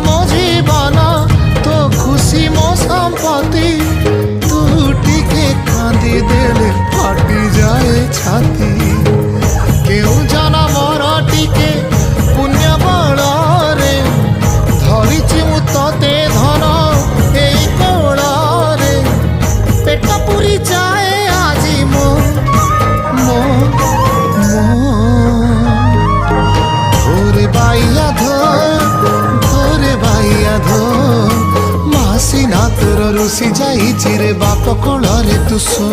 ମୋ ଜୀବନ ତୋ ଖୁସି ମୋ ସମ୍ପତ୍ତି ତୁ ଟିକେ କାନ୍ଦି ଦେଲେ ଫାଟି ଯାଏ ଛାତି କେଉଁ ଜନମର ଟିକେ ପୁଣ୍ୟ ବଳରେ ଧରିଛି ମୁଁ ତତେ ଧନ ଏଇ କୋଳରେ ପେଟ ପୁରି ଯାଏ ଆଜି ମୋ ମୋ ମୋ ধরে বাইয়া ধরে বাইয়া মাসি না তোর রুষি যাইছি রে বাপ কোଳରେ তু শো